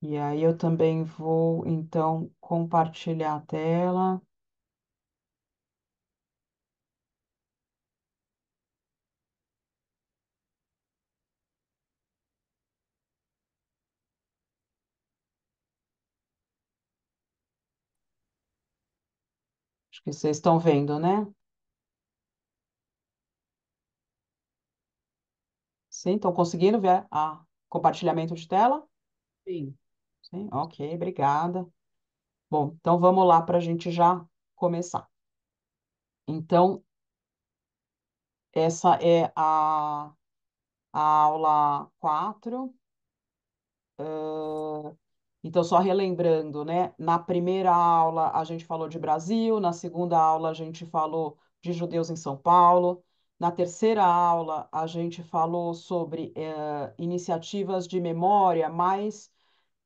E aí eu também vou, então, compartilhar a tela. Acho que vocês estão vendo, né? Sim, estão conseguindo ver a compartilhamento de tela? Sim. Sim, ok, obrigada. Bom, então vamos lá para a gente já começar. Então, essa é a aula 4. Então, só relembrando, né? Na primeira aula a gente falou de Brasil, na segunda aula a gente falou de judeus em São Paulo, na terceira aula a gente falou sobre iniciativas de memória, mais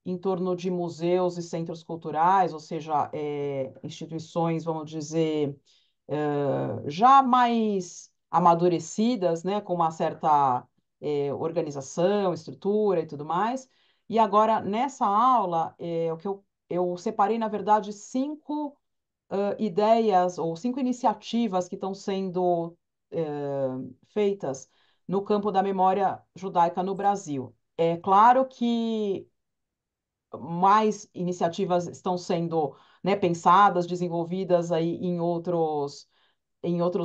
em torno de museus e centros culturais, ou seja, instituições, vamos dizer, já mais amadurecidas, né, com uma certa organização, estrutura e tudo mais. E agora, nessa aula, o que eu separei, na verdade, cinco ideias ou cinco iniciativas que estão sendo feitas no campo da memória judaica no Brasil. É claro que mais iniciativas estão sendo, né, pensadas, desenvolvidas aí em outros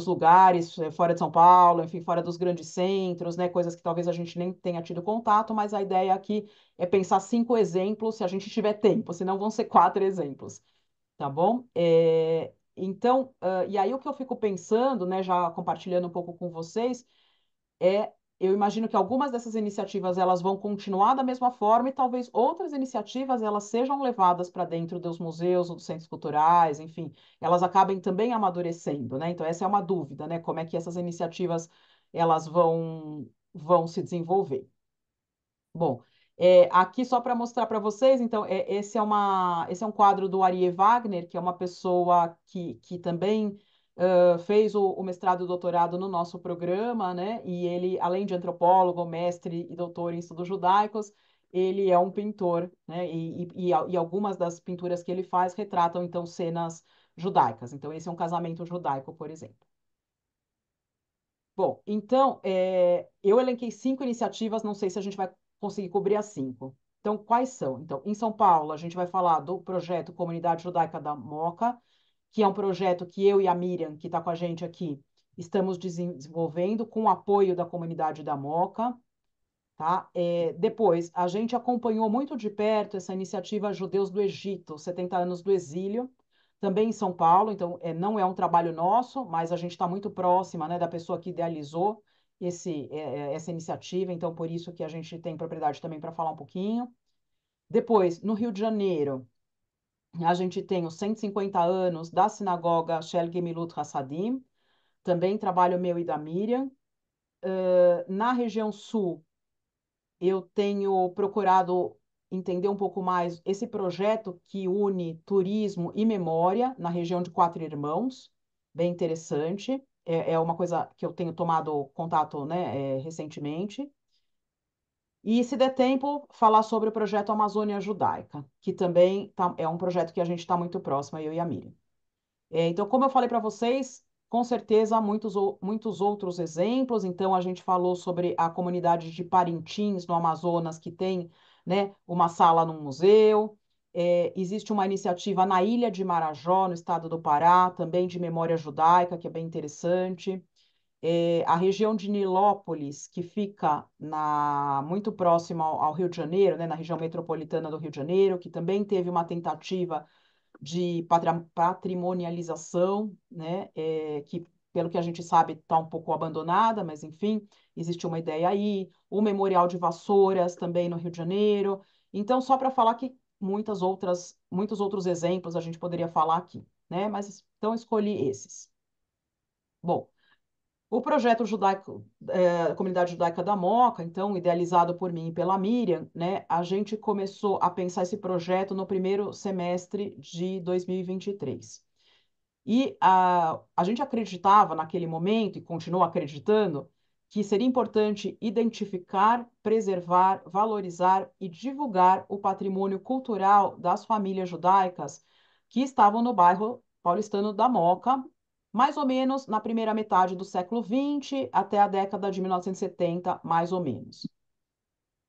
lugares, fora de São Paulo, enfim, fora dos grandes centros, né, coisas que talvez a gente nem tenha tido contato, mas a ideia aqui é pensar cinco exemplos, se a gente tiver tempo, senão vão ser quatro exemplos, tá bom? Então, e aí o que eu fico pensando, né, já compartilhando um pouco com vocês, eu imagino que algumas dessas iniciativas elas vão continuar da mesma forma e talvez outras iniciativas elas sejam levadas para dentro dos museus ou dos centros culturais, enfim, elas acabem também amadurecendo, né? Então essa é uma dúvida, né? Como é que essas iniciativas elas vão se desenvolver? Bom, aqui só para mostrar para vocês, então, esse é um quadro do Arie Wagner, que é uma pessoa que também fez o mestrado e o doutorado no nosso programa, né? E ele, além de antropólogo, mestre e doutor em estudos judaicos, ele é um pintor, né? E algumas das pinturas que ele faz retratam, então, cenas judaicas. Então, esse é um casamento judaico, por exemplo. Bom, então, eu elenquei cinco iniciativas, não sei se a gente vai conseguir cobrir as cinco. Então, quais são? Então, em São Paulo, a gente vai falar do projeto Comunidade Judaica da Moca, que é um projeto que eu e a Miriam, que está com a gente aqui, estamos desenvolvendo com o apoio da comunidade da Moca, tá? Depois, a gente acompanhou muito de perto essa iniciativa Judeus do Egito, 70 anos do exílio, também em São Paulo, então não é um trabalho nosso, mas a gente está muito próxima, né, da pessoa que idealizou essa iniciativa, então por isso que a gente tem propriedade também para falar um pouquinho. Depois, no Rio de Janeiro, a gente tem os 150 anos da sinagoga Shel Gemilut Hassadim, também trabalho meu e da Miriam. Na região sul, eu tenho procurado entender um pouco mais esse projeto que une turismo e memória na região de Quatro Irmãos, bem interessante. É uma coisa que eu tenho tomado contato, né, recentemente. E, se der tempo, falar sobre o projeto Amazônia Judaica, que também é um projeto que a gente está muito próximo, eu e a Miriam. Então, como eu falei para vocês, com certeza há muitos outros exemplos. Então, a gente falou sobre a comunidade de Parintins, no Amazonas, que tem, né, uma sala num museu. Existe uma iniciativa na Ilha de Marajó, no estado do Pará, também de memória judaica, que é bem interessante. A região de Nilópolis, que fica muito próximo ao Rio de Janeiro, né, na região metropolitana do Rio de Janeiro, que também teve uma tentativa de patrimonialização, né, que, pelo que a gente sabe, está um pouco abandonada, mas, enfim, existe uma ideia aí. O Memorial de Vassouras, também no Rio de Janeiro. Então, só para falar que muitos outros exemplos a gente poderia falar aqui, né? Mas, então, escolhi esses. Bom, o projeto judaico, Comunidade Judaica da Moca, então, idealizado por mim e pela Miriam, né, a gente começou a pensar esse projeto no primeiro semestre de 2023. E a gente acreditava naquele momento, e continua acreditando, que seria importante identificar, preservar, valorizar e divulgar o patrimônio cultural das famílias judaicas que estavam no bairro paulistano da Moca, mais ou menos na primeira metade do século XX até a década de 1970, mais ou menos.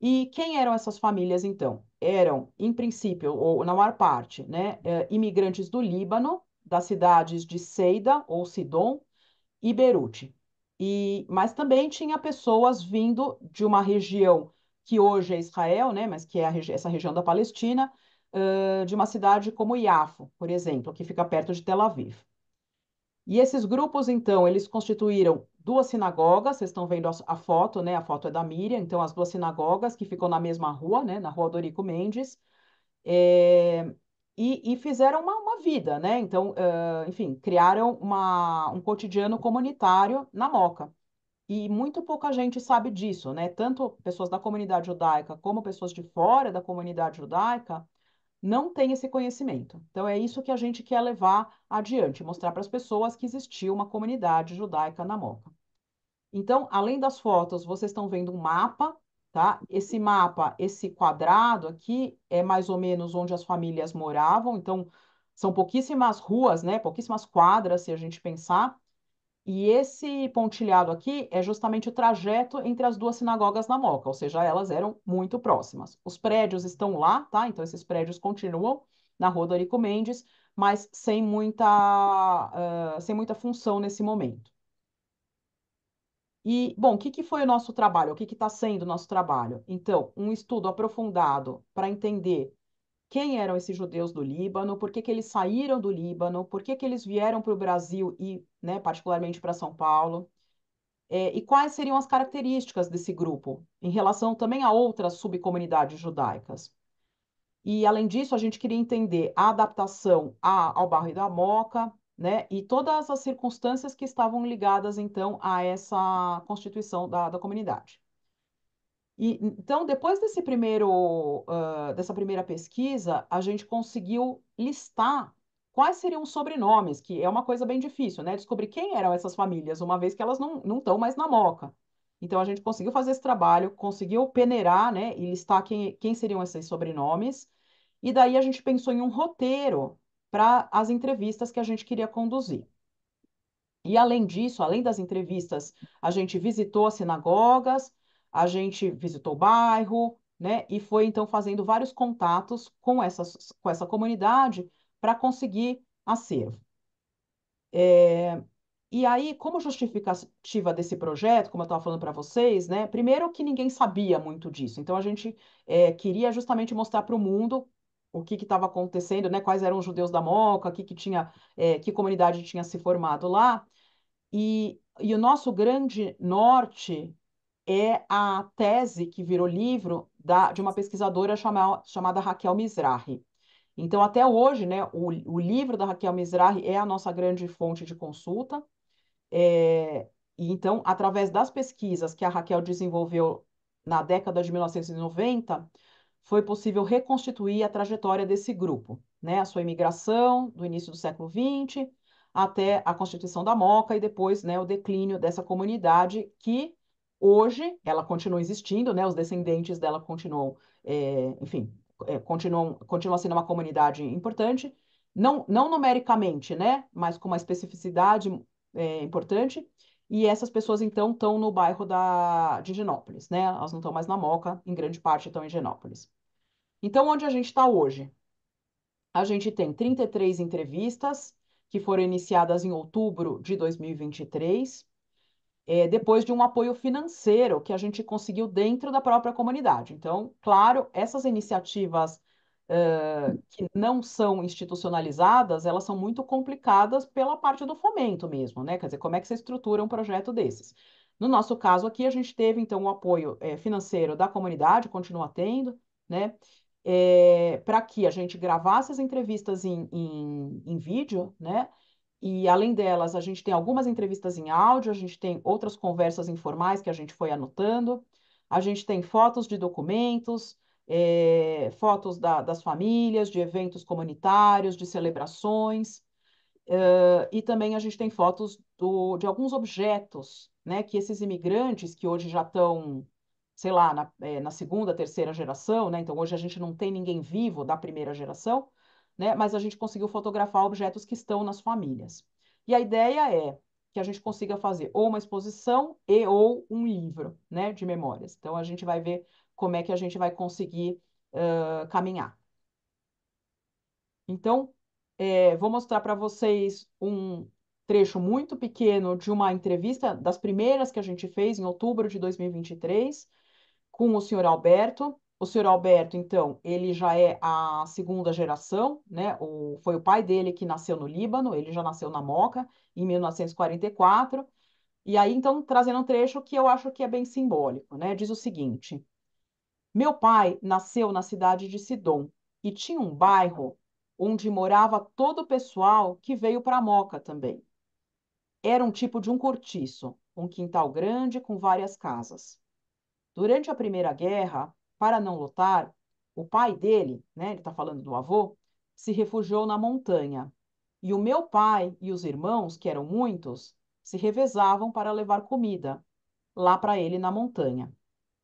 E quem eram essas famílias, então? Eram, em princípio, ou na maior parte, né, imigrantes do Líbano, das cidades de Ceida ou Sidom e Beirute. Mas também tinha pessoas vindo de uma região que hoje é Israel, né, mas que é essa região da Palestina, de uma cidade como Iafo, por exemplo, que fica perto de Tel Aviv. E esses grupos, então, eles constituíram duas sinagogas, vocês estão vendo a foto, né? A foto é da Miriam, então as duas sinagogas que ficam na mesma rua, né? Na rua Dorico Mendes, é, e fizeram uma vida, né? Então, enfim, criaram um cotidiano comunitário na Moca. E muito pouca gente sabe disso, né? Tanto pessoas da comunidade judaica como pessoas de fora da comunidade judaica não têm esse conhecimento. Então, é isso que a gente quer levar adiante, mostrar para as pessoas que existia uma comunidade judaica na Moca. Então, além das fotos, vocês estão vendo um mapa, tá? Esse mapa, esse quadrado aqui, é mais ou menos onde as famílias moravam. Então, são pouquíssimas ruas, né? Pouquíssimas quadras, se a gente pensar. E esse pontilhado aqui é justamente o trajeto entre as duas sinagogas na Moca, ou seja, elas eram muito próximas. Os prédios estão lá, tá? Então, esses prédios continuam na Rua Dorico Mendes, mas sem muita função nesse momento. E, bom, o que que foi o nosso trabalho? O que está sendo o nosso trabalho? Então, um estudo aprofundado para entender quem eram esses judeus do Líbano, por que que eles saíram do Líbano, por que que eles vieram para o Brasil e, né, particularmente para São Paulo, e quais seriam as características desse grupo em relação também a outras subcomunidades judaicas. E, além disso, a gente queria entender a adaptação ao bairro da Moca, né, e todas as circunstâncias que estavam ligadas, então, a essa constituição da comunidade. E, então, depois dessa primeira pesquisa, a gente conseguiu listar quais seriam os sobrenomes, que é uma coisa bem difícil, né? Descobrir quem eram essas famílias, uma vez que elas não estão mais na Moca. Então, a gente conseguiu fazer esse trabalho, conseguiu peneirar, né, e listar quem seriam esses sobrenomes. E daí a gente pensou em um roteiro para as entrevistas que a gente queria conduzir. E além disso, além das entrevistas, a gente visitou as sinagogas, a gente visitou o bairro, né? E foi então fazendo vários contatos com essa comunidade para conseguir acervo. E aí, como justificativa desse projeto, como eu estava falando para vocês, né? Primeiro que ninguém sabia muito disso, então a gente queria justamente mostrar para o mundo o que estava acontecendo, né? Quais eram os judeus da Moca, que comunidade tinha se formado lá. E o nosso grande norte é a tese que virou livro de uma pesquisadora chamada Raquel Mizrahi. Então, até hoje, né, o livro da Raquel Mizrahi é a nossa grande fonte de consulta. E então, através das pesquisas que a Raquel desenvolveu na década de 1990, foi possível reconstituir a trajetória desse grupo, né? A sua imigração do início do século XX até a constituição da Moca e depois, né, o declínio dessa comunidade que hoje ela continua existindo, né? Os descendentes dela continuam, enfim, continua sendo uma comunidade importante, não numericamente, né? Mas com uma especificidade importante. E essas pessoas, então, estão no bairro de Higienópolis, né? Elas não estão mais na Moca, em grande parte estão em Higienópolis. Então, onde a gente está hoje? A gente tem 33 entrevistas que foram iniciadas em outubro de 2023, depois de um apoio financeiro que a gente conseguiu dentro da própria comunidade. Então, claro, essas iniciativas que não são institucionalizadas, elas são muito complicadas pela parte do fomento mesmo, né? Quer dizer, como é que você estrutura um projeto desses? No nosso caso aqui, a gente teve, então, o apoio financeiro da comunidade, continua tendo, né? Para que a gente gravasse as entrevistas em vídeo, né? E além delas, a gente tem algumas entrevistas em áudio, a gente tem outras conversas informais que a gente foi anotando, a gente tem fotos de documentos, fotos das famílias, de eventos comunitários, de celebrações, e também a gente tem fotos de alguns objetos, né, que esses imigrantes que hoje já estão, sei lá, na segunda, terceira geração, né, então hoje a gente não tem ninguém vivo da primeira geração, né, mas a gente conseguiu fotografar objetos que estão nas famílias. E a ideia é que a gente consiga fazer ou uma exposição e ou um livro, né, de memórias. Então a gente vai ver como é que a gente vai conseguir caminhar. Então, vou mostrar para vocês um trecho muito pequeno de uma entrevista, das primeiras que a gente fez em outubro de 2023, com o senhor Alberto. O senhor Alberto, então, ele já é a segunda geração, né? Foi o pai dele que nasceu no Líbano, ele já nasceu na Moca, em 1944. E aí, então, trazendo um trecho que eu acho que é bem simbólico, né? Diz o seguinte. Meu pai nasceu na cidade de Sidom e tinha um bairro onde morava todo o pessoal que veio para Moca também. Era um tipo de um cortiço, um quintal grande com várias casas. Durante a Primeira Guerra, para não lutar, o pai dele, né, ele está falando do avô, se refugiou na montanha. E o meu pai e os irmãos, que eram muitos, se revezavam para levar comida lá para ele na montanha.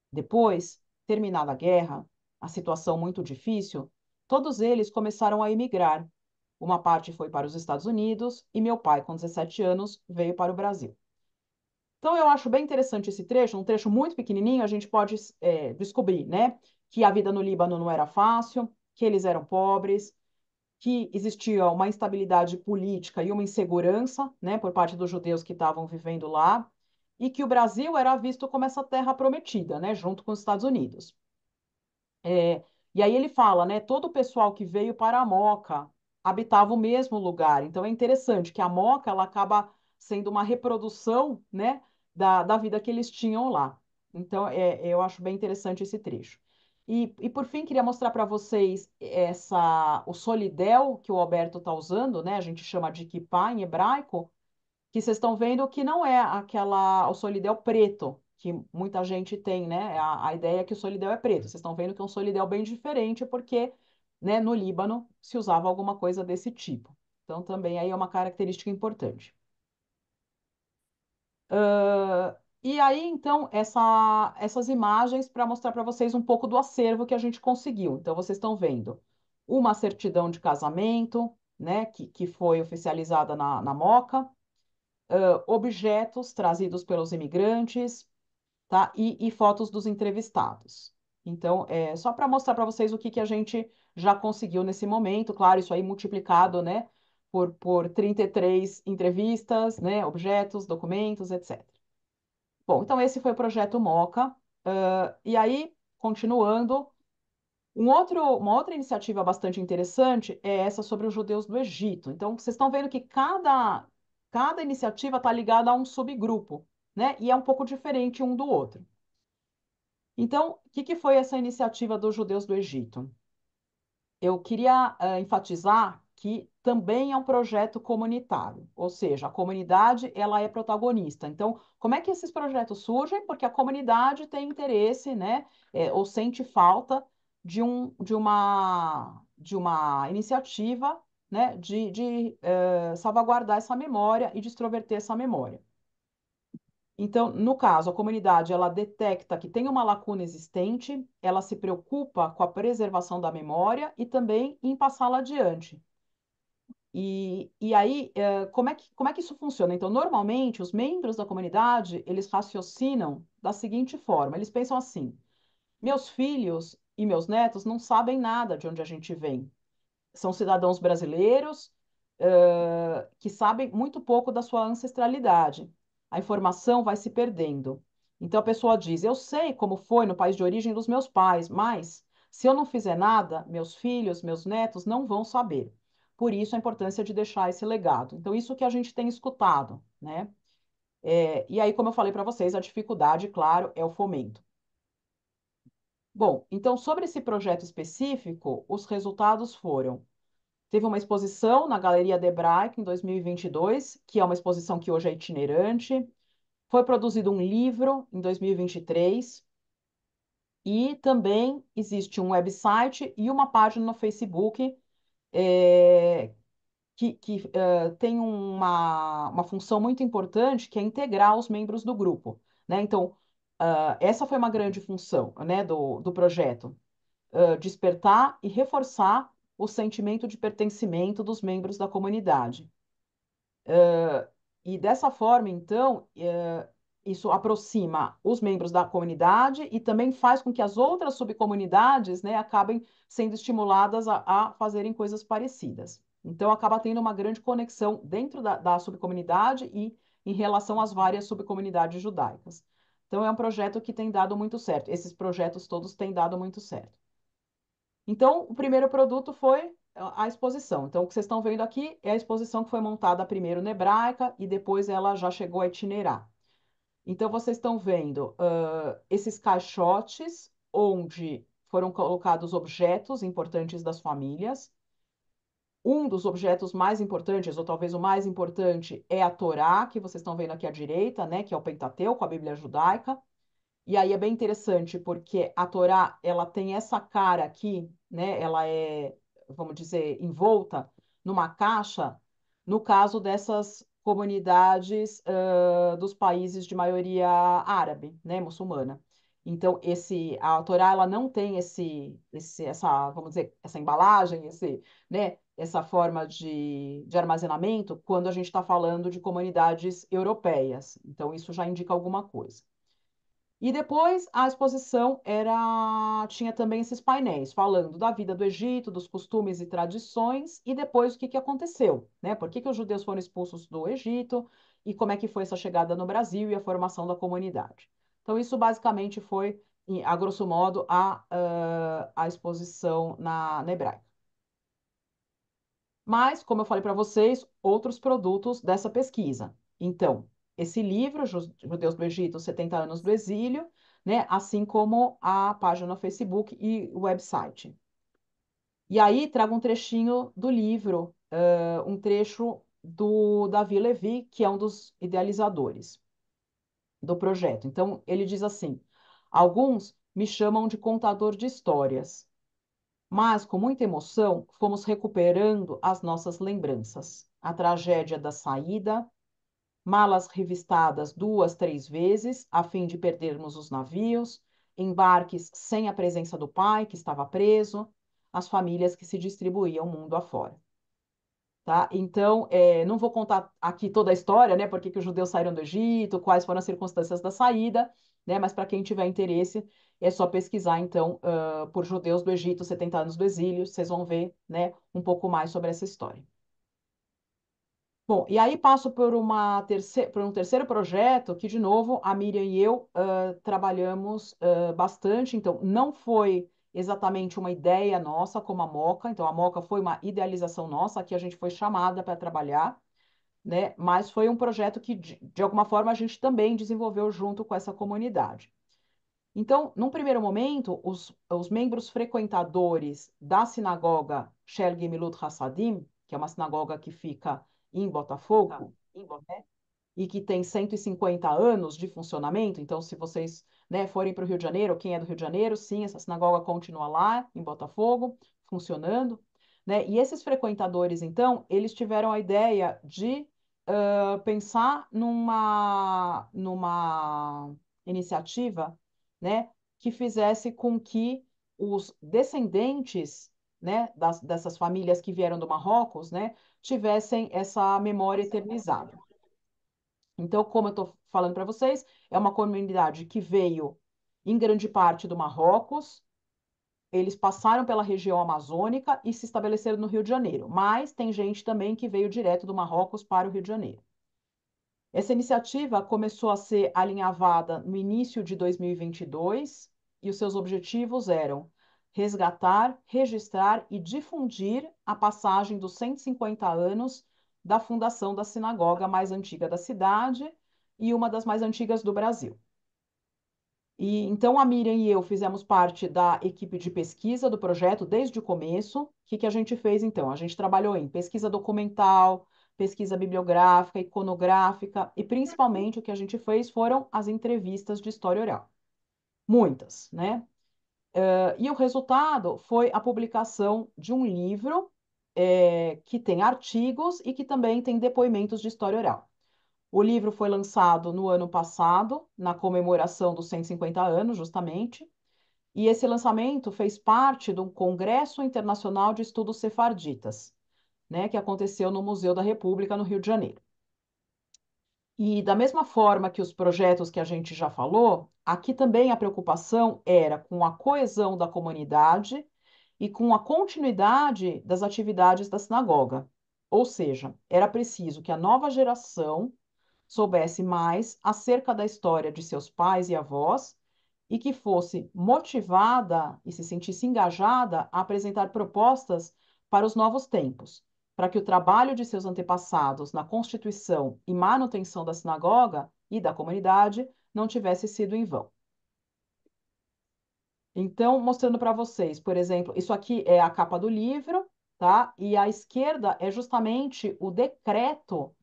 Depois, terminada a guerra, a situação muito difícil, todos eles começaram a emigrar. Uma parte foi para os Estados Unidos e meu pai, com 17 anos, veio para o Brasil. Então, eu acho bem interessante esse trecho, um trecho muito pequenininho, a gente pode descobrir, né, que a vida no Líbano não era fácil, que eles eram pobres, que existia uma instabilidade política e uma insegurança, né, por parte dos judeus que estavam vivendo lá, e que o Brasil era visto como essa terra prometida, né, junto com os Estados Unidos. É, e aí ele fala, né, todo o pessoal que veio para a Moca habitava o mesmo lugar. Então é interessante que a Moca ela acaba sendo uma reprodução, né, da vida que eles tinham lá. Então eu acho bem interessante esse trecho. E por fim, queria mostrar para vocês o solidel que o Alberto está usando, né? A gente chama de kippah em hebraico, que vocês estão vendo que não é o solidel preto, que muita gente tem, né? A ideia é que o solidel é preto. Vocês estão vendo que é um solidel bem diferente, porque, né, no Líbano se usava alguma coisa desse tipo. Então, também aí é uma característica importante. E aí, então, essas imagens para mostrar para vocês um pouco do acervo que a gente conseguiu. Então, vocês estão vendo uma certidão de casamento, né, que foi oficializada na Moca, objetos trazidos pelos imigrantes, tá? E fotos dos entrevistados. Então, é só para mostrar para vocês o que a gente já conseguiu nesse momento. Claro, isso aí multiplicado, né, por 33 entrevistas, né, objetos, documentos, etc. Bom, então esse foi o projeto Moca. E aí, continuando, uma outra iniciativa bastante interessante é essa sobre os judeus do Egito. Então, vocês estão vendo que cada iniciativa está ligada a um subgrupo, né? E é um pouco diferente um do outro. Então, o que foi essa iniciativa dos judeus do Egito? Eu queria enfatizar que também é um projeto comunitário, ou seja, a comunidade ela é protagonista. Então, como é que esses projetos surgem? Porque a comunidade tem interesse, né, ou sente falta de uma iniciativa, né, de salvaguardar essa memória e de extroverter essa memória. Então, no caso, a comunidade ela detecta que tem uma lacuna existente, ela se preocupa com a preservação da memória e também em passá-la adiante. E aí, como é que isso funciona? Então, normalmente, os membros da comunidade, eles raciocinam da seguinte forma, eles pensam assim, meus filhos e meus netos não sabem nada de onde a gente vem. São cidadãos brasileiros, que sabem muito pouco da sua ancestralidade. A informação vai se perdendo. Então a pessoa diz: eu sei como foi no país de origem dos meus pais, mas se eu não fizer nada, meus filhos, meus netos não vão saber. Por isso a importância de deixar esse legado. Então, isso que a gente tem escutado, né? E aí, como eu falei para vocês, a dificuldade, claro, é o fomento. Bom, então, sobre esse projeto específico, os resultados foram teve uma exposição na Galeria de Hebraica em 2022, que é uma exposição que hoje é itinerante. Foi produzido um livro em 2023 e também existe um website e uma página no Facebook, é, que tem uma função muito importante, que é integrar os membros do grupo, né? Então, essa foi uma grande função, né, do projeto, despertar e reforçar o sentimento de pertencimento dos membros da comunidade. E dessa forma, então, isso aproxima os membros da comunidade e também faz com que as outras subcomunidades, né, acabem sendo estimuladas a fazerem coisas parecidas. Então, acaba tendo uma grande conexão dentro da subcomunidade e em relação às várias subcomunidades judaicas. Então, é um projeto que tem dado muito certo. Esses projetos todos têm dado muito certo. Então, o primeiro produto foi a exposição. Então, o que vocês estão vendo aqui é a exposição que foi montada primeiro na hebraica e depois ela já chegou a itinerar. Então, vocês estão vendo esses caixotes onde foram colocados objetos importantes das famílias. Um dos objetos mais importantes, ou talvez o mais importante, é a Torá, que vocês estão vendo aqui à direita, né, que é o Pentateuco, a Bíblia judaica. E aí é bem interessante porque a Torá, ela tem essa cara aqui, né? Ela é, vamos dizer, envolta numa caixa, no caso dessas comunidades dos países de maioria árabe, né, muçulmana. Então, a Torá, ela não tem essa, vamos dizer, essa embalagem, né, essa forma de armazenamento quando a gente está falando de comunidades europeias. Então, isso já indica alguma coisa. E depois a exposição tinha também esses painéis falando da vida do Egito, dos costumes e tradições, e depois o que aconteceu, né? Por que os judeus foram expulsos do Egito e como é que foi essa chegada no Brasil e a formação da comunidade. Então, isso basicamente foi, a grosso modo, a exposição na hebraica. Mas, como eu falei para vocês, outros produtos dessa pesquisa. Então, esse livro, Judeus do Egito, 70 anos do exílio, né, assim como a página no Facebook e o website. E aí trago um trechinho do livro, um trecho do Davi Levi, que é um dos idealizadores do projeto. Então, ele diz assim: alguns me chamam de contador de histórias, mas com muita emoção fomos recuperando as nossas lembranças. A tragédia da saída, malas revistadas 2, 3 vezes, a fim de perdermos os navios, embarques sem a presença do pai, que estava preso, as famílias que se distribuíam mundo afora. Tá? Então, não vou contar aqui toda a história, né? Por que os judeus saíram do Egito, quais foram as circunstâncias da saída, né? Mas para quem tiver interesse, é só pesquisar, então, por judeus do Egito, 70 anos do exílio, vocês vão ver, né, um pouco mais sobre essa história. Bom, e aí passo por um terceiro projeto que, de novo, a Miriam e eu trabalhamos bastante. Então, não foi exatamente uma ideia nossa como a Moca. Então, a Moca foi uma idealização nossa, que a gente foi chamada para trabalhar, né? Mas foi um projeto que, de alguma forma, a gente também desenvolveu junto com essa comunidade. Então, num primeiro momento, os membros frequentadores da sinagoga Shel Gemilut Hassadim, que é uma sinagoga que fica em Botafogo, né, e que tem 150 anos de funcionamento. Então, se vocês, né, forem para o Rio de Janeiro, quem é do Rio de Janeiro, sim, essa sinagoga continua lá, em Botafogo, funcionando. Né? E esses frequentadores, então, eles tiveram a ideia de pensar numa iniciativa, né, que fizesse com que os descendentes, né, dessas famílias que vieram do Marrocos, né, tivessem essa memória eternizada. Então, como eu estou falando para vocês, é uma comunidade que veio em grande parte do Marrocos, eles passaram pela região amazônica e se estabeleceram no Rio de Janeiro, mas tem gente também que veio direto do Marrocos para o Rio de Janeiro. Essa iniciativa começou a ser alinhavada no início de 2022 e os seus objetivos eram resgatar, registrar e difundir a passagem dos 150 anos da fundação da sinagoga mais antiga da cidade e uma das mais antigas do Brasil. E então a Miriam e eu fizemos parte da equipe de pesquisa do projeto desde o começo. O que a gente fez então? A gente trabalhou em pesquisa documental, pesquisa bibliográfica, iconográfica e principalmente o que a gente fez foram as entrevistas de história oral. Muitas, né? E o resultado foi a publicação de um livro que tem artigos e que também tem depoimentos de história oral. O livro foi lançado no ano passado, na comemoração dos 150 anos, justamente, e esse lançamento fez parte do Congresso Internacional de Estudos Sefarditas, né, que aconteceu no Museu da República, no Rio de Janeiro. E da mesma forma que os projetos que a gente já falou, aqui também a preocupação era com a coesão da comunidade e com a continuidade das atividades da sinagoga. Ou seja, era preciso que a nova geração soubesse mais acerca da história de seus pais e avós e que fosse motivada e se sentisse engajada a apresentar propostas para os novos tempos, para que o trabalho de seus antepassados na constituição e manutenção da sinagoga e da comunidade não tivesse sido em vão. Então, mostrando para vocês, por exemplo, isso aqui é a capa do livro, tá? E à esquerda é justamente o decreto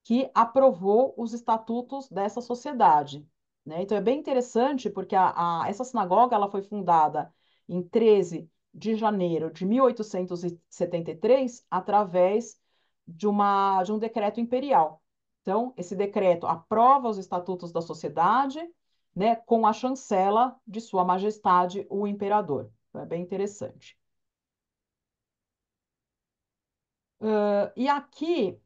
que aprovou os estatutos dessa sociedade, né? Então é bem interessante porque essa sinagoga ela foi fundada em 13 de janeiro de 1873 através de um decreto imperial. Então, esse decreto aprova os estatutos da sociedade, né, com a chancela de Sua Majestade, o Imperador. Então, é bem interessante. E aqui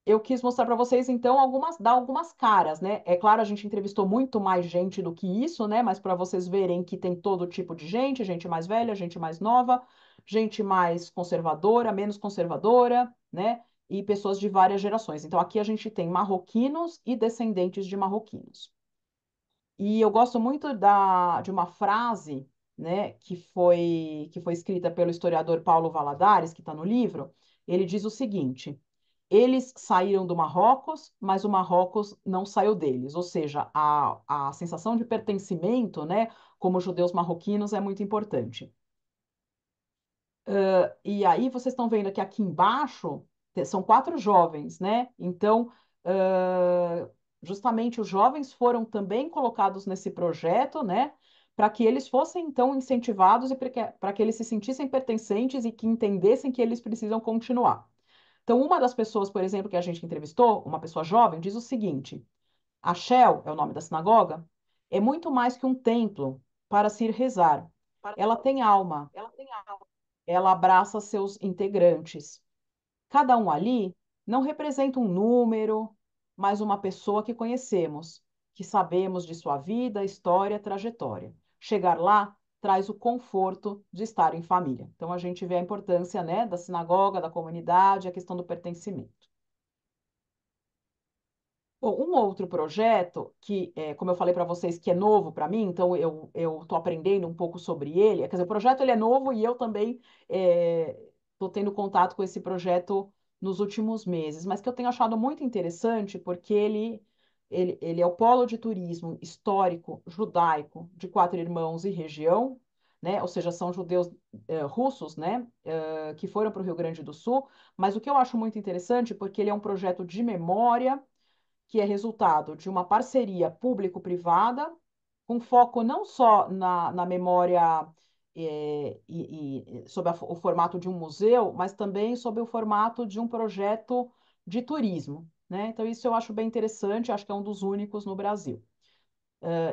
eu quis mostrar para vocês, então, dar algumas caras, né? É claro, a gente entrevistou muito mais gente do que isso, né? Mas para vocês verem que tem todo tipo de gente mais velha, gente mais nova, gente mais conservadora, menos conservadora, né? E pessoas de várias gerações. Então, aqui a gente tem marroquinos e descendentes de marroquinos. E eu gosto muito de uma frase, né, que foi escrita pelo historiador Paulo Valadares, que está no livro. Ele diz o seguinte: eles saíram do Marrocos, mas o Marrocos não saiu deles. Ou seja, a sensação de pertencimento, né, como judeus marroquinos, é muito importante. E aí vocês estão vendo que aqui embaixo são quatro jovens, né? Então, justamente os jovens foram também colocados nesse projeto, né? Para que eles fossem então incentivados e para que eles se sentissem pertencentes e que entendessem que eles precisam continuar. Então, uma das pessoas, por exemplo, que a gente entrevistou, uma pessoa jovem, diz o seguinte: a Shell, é o nome da sinagoga, é muito mais que um templo para se ir rezar. Ela tem alma, ela abraça seus integrantes. Cada um ali não representa um número, mas uma pessoa que conhecemos, que sabemos de sua vida, história, trajetória. Chegar lá traz o conforto de estar em família. Então a gente vê a importância, né, da sinagoga, da comunidade, a questão do pertencimento. Bom, um outro projeto que, como eu falei para vocês, que é novo para mim, então eu estou aprendendo um pouco sobre ele. Quer dizer, o projeto ele é novo e eu também estou tendo contato com esse projeto nos últimos meses, mas que eu tenho achado muito interessante porque ele é o polo de turismo histórico judaico de Quatro Irmãos e região, né? Ou seja, são judeus russos, né? Que foram para o Rio Grande do Sul. Mas o que eu acho muito interessante porque ele é um projeto de memória que é resultado de uma parceria público-privada, com foco não só na memória sob o formato de um museu, mas também sob o formato de um projeto de turismo, né? Então, isso eu acho bem interessante, acho que é um dos únicos no Brasil.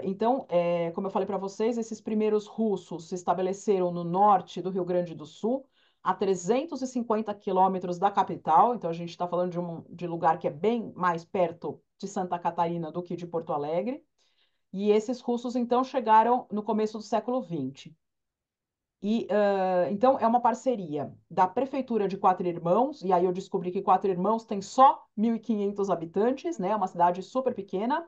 Então, como eu falei para vocês, esses primeiros russos se estabeleceram no norte do Rio Grande do Sul, a 350 quilômetros da capital. Então, a gente está falando de lugar que é bem mais perto de Santa Catarina do que de Porto Alegre. E esses russos, então, chegaram no começo do século XX. Então, é uma parceria da Prefeitura de Quatro Irmãos, e aí eu descobri que Quatro Irmãos tem só 1.500 habitantes, né? É uma cidade super pequena.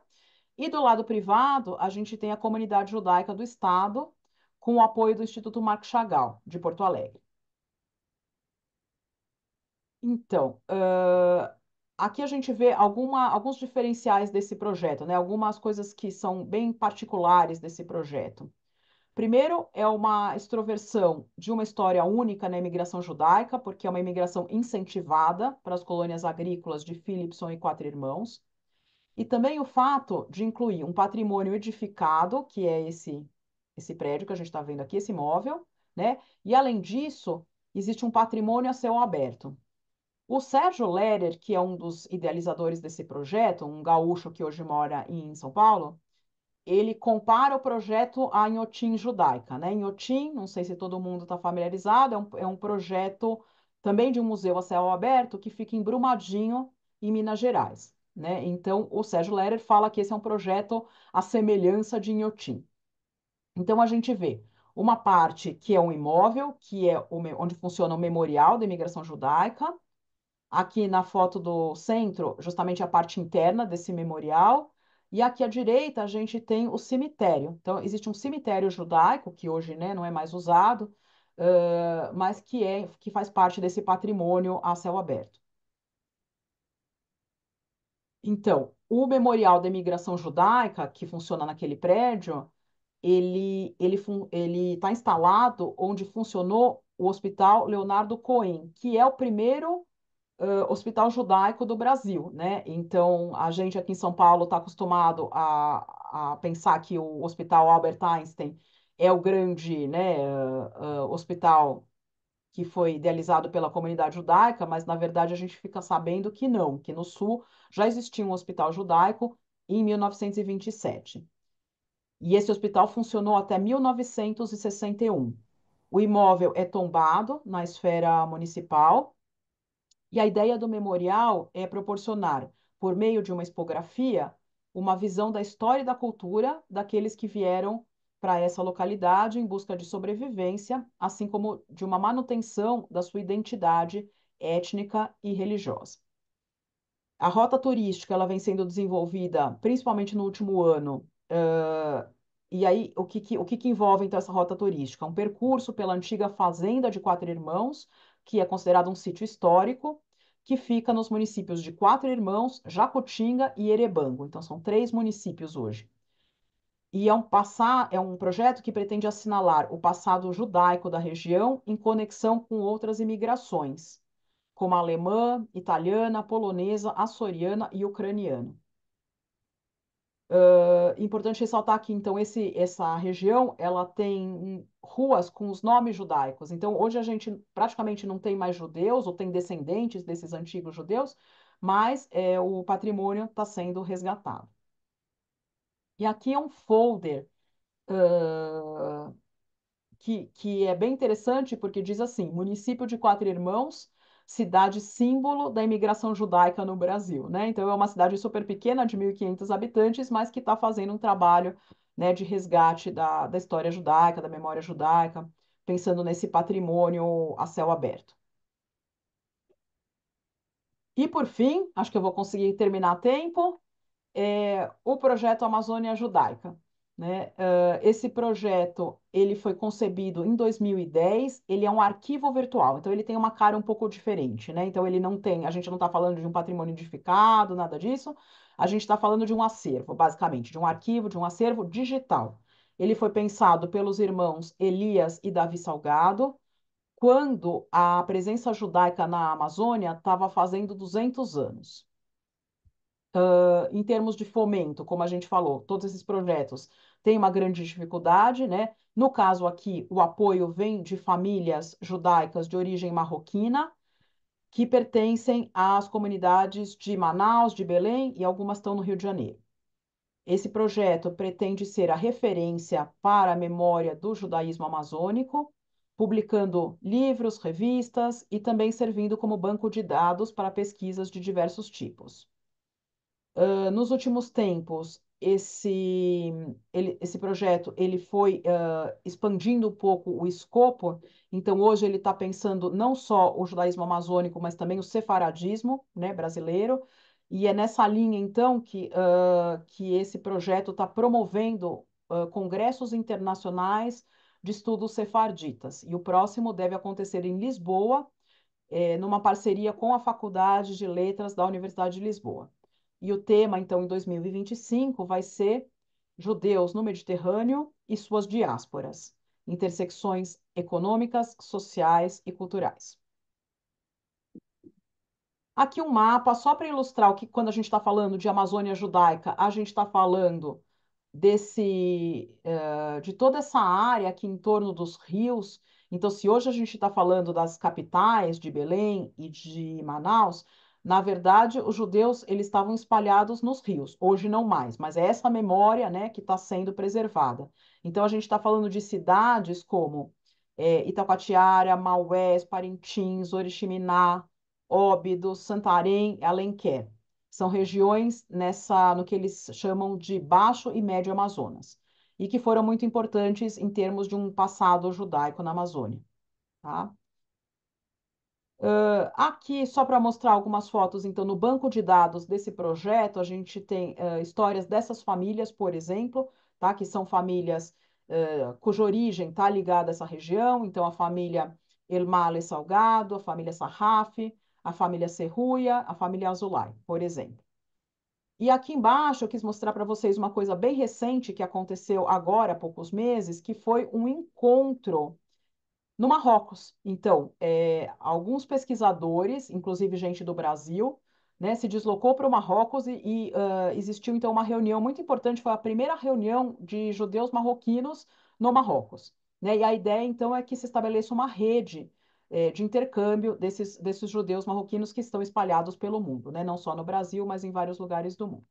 E do lado privado, a gente tem a comunidade judaica do Estado, com o apoio do Instituto Marco Chagall, de Porto Alegre. Então, aqui a gente vê alguns diferenciais desse projeto, né? Algumas coisas que são bem particulares desse projeto. Primeiro, é uma extroversão de uma história única na imigração judaica, porque é uma imigração incentivada para as colônias agrícolas de Philipson e Quatro Irmãos. E também o fato de incluir um patrimônio edificado, que é esse prédio que a gente está vendo aqui, esse imóvel, né? E além disso, existe um patrimônio a céu aberto. O Sérgio Lerer, que é um dos idealizadores desse projeto, um gaúcho que hoje mora em São Paulo, ele compara o projeto à Inhotim judaica, né? Inhotim, não sei se todo mundo está familiarizado, é um projeto também de um museu a céu aberto que fica em Brumadinho, em Minas Gerais, né? Então, o Sérgio Lerer fala que esse é um projeto à semelhança de Inhotim. Então, a gente vê uma parte que é um imóvel, que é onde funciona o Memorial da Imigração Judaica. Aqui na foto do centro, justamente a parte interna desse memorial. E aqui à direita, a gente tem o cemitério. Então, existe um cemitério judaico, que hoje, né, não é mais usado, mas que faz parte desse patrimônio a céu aberto. Então, o Memorial da Imigração Judaica, que funciona naquele prédio, ele está instalado onde funcionou o Hospital Leonardo Cohen, que é o primeiro hospital judaico do Brasil, né? Então, a gente aqui em São Paulo está acostumado a pensar que o Hospital Albert Einstein é o grande, né, hospital que foi idealizado pela comunidade judaica, mas na verdade a gente fica sabendo que não, que no Sul já existia um hospital judaico em 1927. E esse hospital funcionou até 1961. O imóvel é tombado na esfera municipal e a ideia do memorial é proporcionar, por meio de uma expografia, uma visão da história e da cultura daqueles que vieram para essa localidade em busca de sobrevivência, assim como de uma manutenção da sua identidade étnica e religiosa. A rota turística ela vem sendo desenvolvida principalmente no último ano. E aí, o que envolve então essa rota turística? Um percurso pela antiga Fazenda de Quatro Irmãos, que é considerado um sítio histórico, que fica nos municípios de Quatro Irmãos, Jacutinga e Erebango. Então, são três municípios hoje. E é um projeto que pretende assinalar o passado judaico da região em conexão com outras imigrações, como a alemã, italiana, polonesa, açoriana e ucraniana. Importante ressaltar que, então, essa região, ela tem ruas com os nomes judaicos. Então, hoje a gente praticamente não tem mais judeus, ou tem descendentes desses antigos judeus, mas o patrimônio está sendo resgatado. E aqui é um folder que é bem interessante porque diz assim: município de Quatro Irmãos, cidade símbolo da imigração judaica no Brasil, né? Então é uma cidade super pequena, de 1.500 habitantes, mas que está fazendo um trabalho, né, de resgate da história judaica, da memória judaica, pensando nesse patrimônio a céu aberto. E por fim, acho que eu vou conseguir terminar a tempo, o projeto Amazônia Judaica, né? Esse projeto ele foi concebido em 2010. Ele é um arquivo virtual, então ele tem uma cara um pouco diferente, né? Então ele não tem, a gente não está falando de um patrimônio edificado, nada disso. A gente está falando de um acervo, basicamente, de um arquivo, de um acervo digital. Ele foi pensado pelos irmãos Elias e Davi Salgado, quando a presença judaica na Amazônia estava fazendo 200 anos. Em termos de fomento, como a gente falou, todos esses projetos têm uma grande dificuldade, né? No caso aqui, o apoio vem de famílias judaicas de origem marroquina, que pertencem às comunidades de Manaus, de Belém e algumas estão no Rio de Janeiro. Esse projeto pretende ser a referência para a memória do judaísmo amazônico, publicando livros, revistas e também servindo como banco de dados para pesquisas de diversos tipos. Nos últimos tempos, esse projeto ele foi expandindo um pouco o escopo. Então, hoje ele está pensando não só o judaísmo amazônico, mas também o sefaradismo, né, brasileiro. E é nessa linha, então, que esse projeto está promovendo congressos internacionais de estudos sefarditas. E o próximo deve acontecer em Lisboa, numa parceria com a Faculdade de Letras da Universidade de Lisboa. E o tema, então, em 2025, vai ser Judeus no Mediterrâneo e suas diásporas, intersecções econômicas, sociais e culturais. Aqui um mapa, só para ilustrar o que, quando a gente está falando de Amazônia Judaica, a gente está falando de toda essa área aqui em torno dos rios. Então, se hoje a gente está falando das capitais, de Belém e de Manaus, na verdade, os judeus eles estavam espalhados nos rios. Hoje não mais, mas é essa memória, né, que está sendo preservada. Então, a gente está falando de cidades como Itacoatiara, Maués, Parintins, Oriximiná, Óbidos, Santarém, Alenquer. São regiões no que eles chamam de Baixo e Médio Amazonas, e que foram muito importantes em termos de um passado judaico na Amazônia, tá? Aqui, só para mostrar algumas fotos, então, no banco de dados desse projeto, a gente tem histórias dessas famílias, por exemplo, tá? Que são famílias cuja origem está ligada a essa região, então a família Elmale Salgado, a família Sarraf, a família Serruia, a família Azulay, por exemplo. E aqui embaixo eu quis mostrar para vocês uma coisa bem recente que aconteceu agora há poucos meses, que foi um encontro no Marrocos. Então, alguns pesquisadores, inclusive gente do Brasil, né, se deslocou para o Marrocos e existiu então uma reunião muito importante, foi a primeira reunião de judeus marroquinos no Marrocos, né? E a ideia então é que se estabeleça uma rede de intercâmbio desses judeus marroquinos que estão espalhados pelo mundo, né? Não só no Brasil, mas em vários lugares do mundo.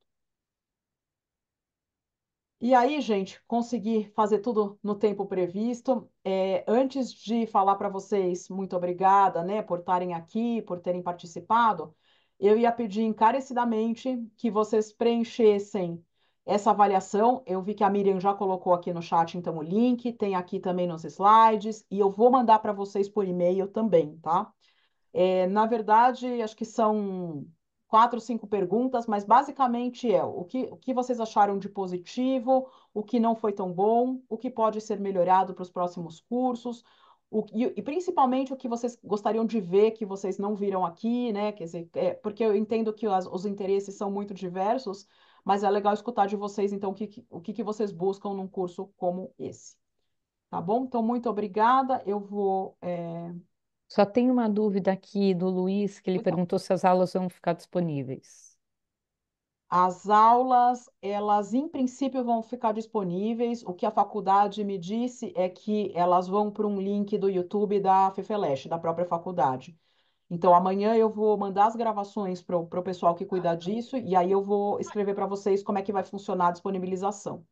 E aí, gente, consegui fazer tudo no tempo previsto. Antes de falar para vocês, muito obrigada, né, por estarem aqui, por terem participado, eu ia pedir encarecidamente que vocês preenchessem essa avaliação. Eu vi que a Miriam já colocou aqui no chat, então, o link, tem aqui também nos slides, e eu vou mandar para vocês por e-mail também, tá? Na verdade, acho que são 4, 5 perguntas, mas basicamente o que vocês acharam de positivo, o que não foi tão bom, o que pode ser melhorado para os próximos cursos, e principalmente o que vocês gostariam de ver que vocês não viram aqui, né? Quer dizer, porque eu entendo que os interesses são muito diversos, mas é legal escutar de vocês, então, o que vocês buscam num curso como esse. Tá bom? Então, muito obrigada. Eu vou. Só tem uma dúvida aqui do Luiz, que ele Pois não. perguntou se as aulas vão ficar disponíveis. As aulas, elas em princípio vão ficar disponíveis. O que a faculdade me disse é que elas vão para um link do YouTube da FEFELESH, da própria faculdade. Então, amanhã eu vou mandar as gravações para o pessoal que cuida disso, e aí eu vou escrever para vocês como é que vai funcionar a disponibilização,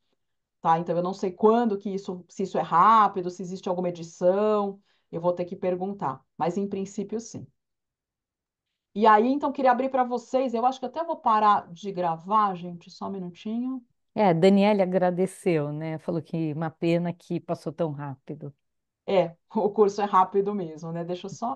tá? Então, eu não sei quando que se isso é rápido, se existe alguma edição, eu vou ter que perguntar, mas em princípio, sim. E aí, então, queria abrir para vocês. Eu acho que até vou parar de gravar, gente, só um minutinho. É, a Daniele agradeceu, né? Falou que uma pena que passou tão rápido. O curso é rápido mesmo, né? Deixa eu só